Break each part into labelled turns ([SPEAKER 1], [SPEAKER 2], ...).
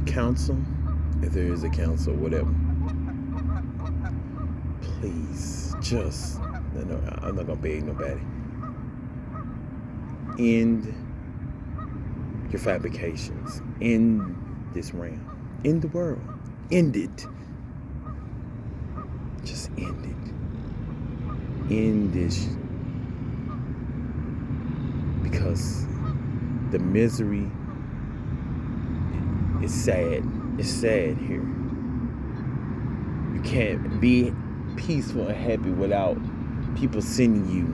[SPEAKER 1] counsel, if there is a counsel, whatever, please just, no, I'm not gonna beg nobody. End your fabrications in this realm, in the world. End it. Just end it. End this. Because the misery is sad. It's sad here. You can't be peaceful and happy without people sending you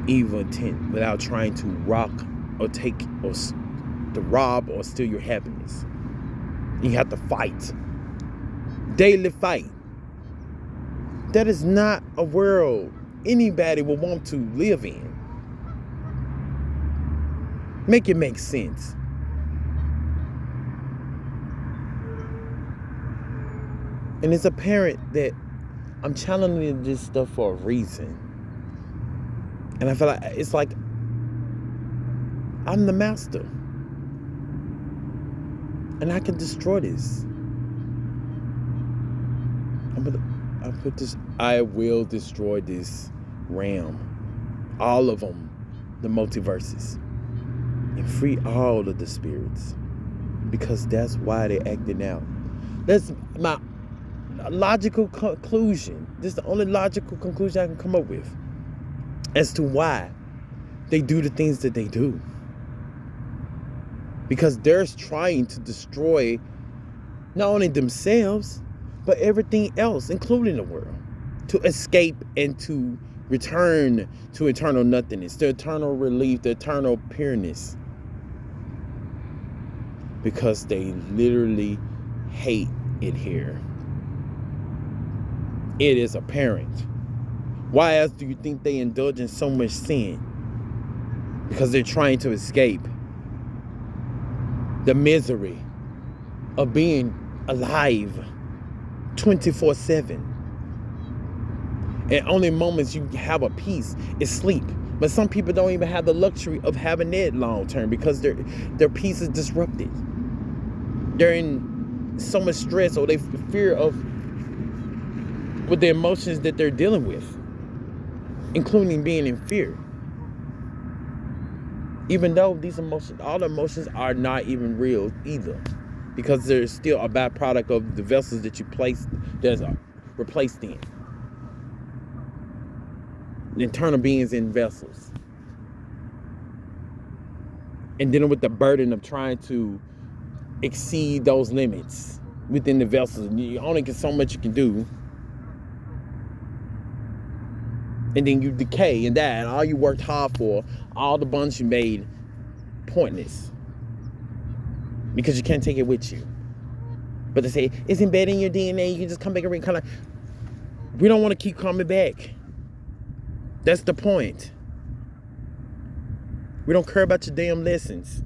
[SPEAKER 1] evil intent, without trying to rock or take or to rob or steal your happiness. You have to fight. Daily fight. That is not a world anybody will want to live in. Make it make sense. And it's apparent that I'm channeling this stuff for a reason. And I feel like it's like I'm the master. And I can destroy this. I will destroy this realm. All of them. The multiverses. And free all of the spirits. Because that's why they're acting out. That's my logical conclusion. This is the only logical conclusion I can come up with as to why they do the things that they do. Because they're trying to destroy not only themselves, but everything else, including the world, to escape and to return to eternal nothingness, the eternal relief, the eternal pureness. Because they literally hate it here. It is apparent. Why else do you think they indulge in so much sin? Because they're trying to escape the misery of being alive 24/7. And only moments you have a peace is sleep. But some people don't even have the luxury of having that long term because their peace is disrupted. They're in so much stress or they fear of with the emotions that they're dealing with, including being in fear. Even though these emotions, all the emotions are not even real either, because they're still a byproduct of the vessels that you placed, that's replaced in. The internal beings in vessels. And dealing with the burden of trying to exceed those limits within the vessels. You only get so much you can do. And then you decay and die, and all you worked hard for, all the bonds you made, pointless. Because you can't take it with you. But they say, it's embedded in your DNA, you can just come back and reincarnate. We don't want to keep coming back. That's the point. We don't care about your damn lessons.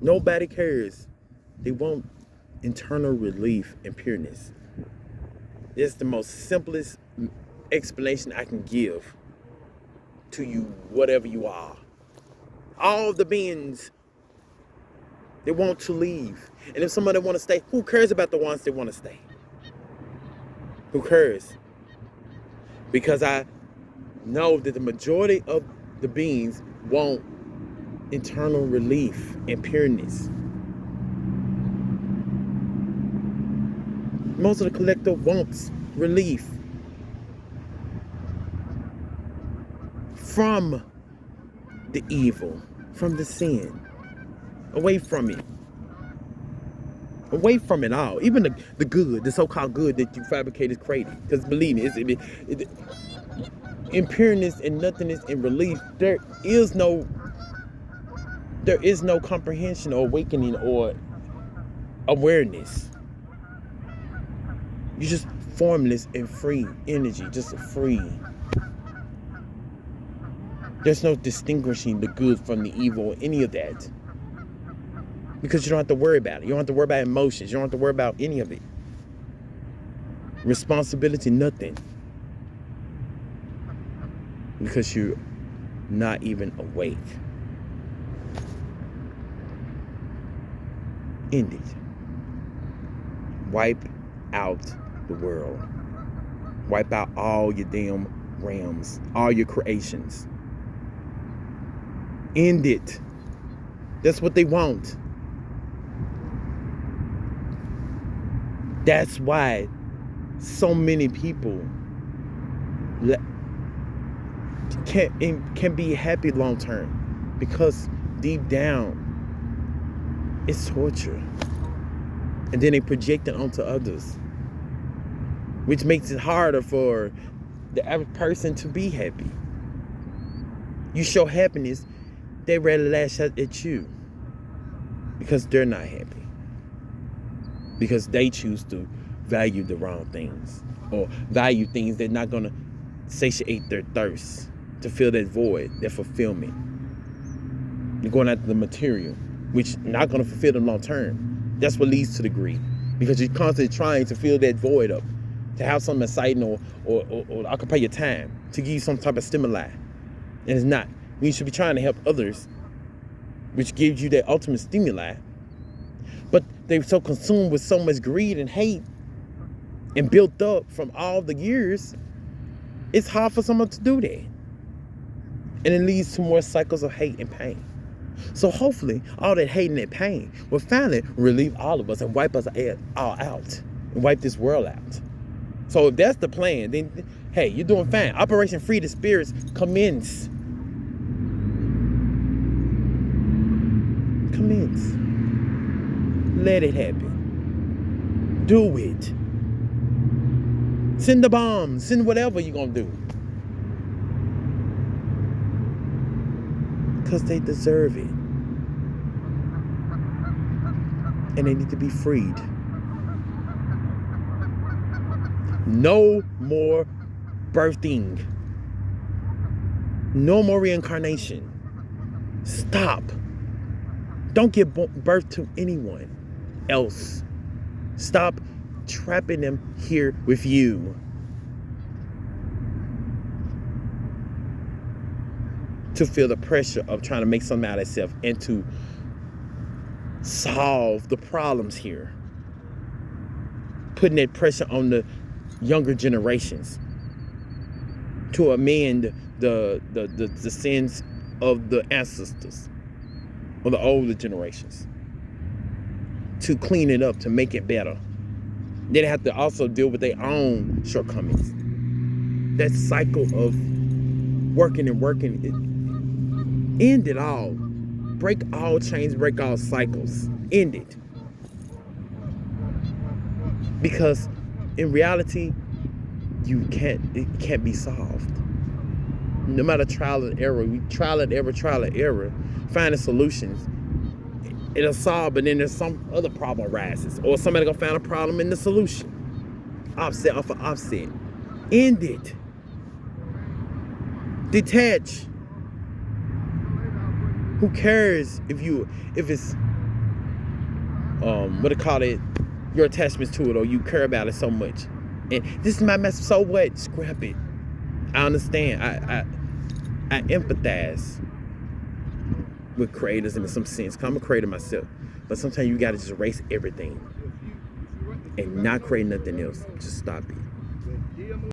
[SPEAKER 1] Nobody cares. They want internal relief and pureness. It's the most simplest explanation I can give to you, whatever you are. All the beings, they want to leave. And if somebody want to stay, who cares about the ones that want to stay? Who cares? Because I know that the majority of the beings want internal relief and pureness. Most of the collective wants relief from the evil, from the sin, away from it. Away from it all. Even the good, the so-called good that you fabricators created. Because believe me, in pureness and nothingness and relief, there is no comprehension or awakening or awareness. You're just formless and free energy, just free. There's no distinguishing the good from the evil or any of that. Because you don't have to worry about it. You don't have to worry about emotions. You don't have to worry about any of it. Responsibility, nothing. Because you're not even awake. End it. Wipe out the world. Wipe out all your damn realms, all your creations. End it. That's what they want. That's why so many people can be happy long term, because deep down it's torture, and then they project it onto others, which makes it harder for the average person to be happy. You show happiness, they rather lash out at you because they're not happy, because they choose to value the wrong things, or value things that are not going to satiate their thirst, to fill that void, that fulfillment. You're going after the material, which not going to fulfill them long term. That's what leads to the greed, because you're constantly trying to fill that void up, to have something exciting or occupy your time, to give you some type of stimuli. And it's not. You should be trying to help others, which gives you that ultimate stimuli. But they're so consumed with so much greed and hate and built up from all the years, it's hard for someone to do that. And it leads to more cycles of hate and pain. So hopefully, all that hate and that pain will finally relieve all of us and wipe us all out, and wipe this world out. So if that's the plan, then hey, you're doing fine. Operation Free the Spirits commence. Let it happen. Do it. Send the bombs. Send whatever you're going to do. Because they deserve it. And they need to be freed. No more birthing. No more reincarnation. Stop. Don't give birth to anyone else. Stop trapping them here with you. To feel the pressure of trying to make something out of itself and to solve the problems here. Putting that pressure on the younger generations to amend the sins of the ancestors or the older generations, to clean it up, to make it better. They have to also deal with their own shortcomings. That cycle of working and working, end it all. Break all chains, break all cycles. End it. Because in reality, it can't be solved. No matter trial and error, trial and error, finding solutions. It'll solve, but then there's some other problem arises, or somebody gonna find a problem in the solution. Offset off of offset. End it. Detach. Who cares if it's what do you call it, your attachments to it, or you care about it so much. And this is my mess. So what? Scrap it. I understand. I empathize with creators in some sense, because I'm a creator myself. But sometimes you gotta just erase everything and not create nothing else. Just stop it.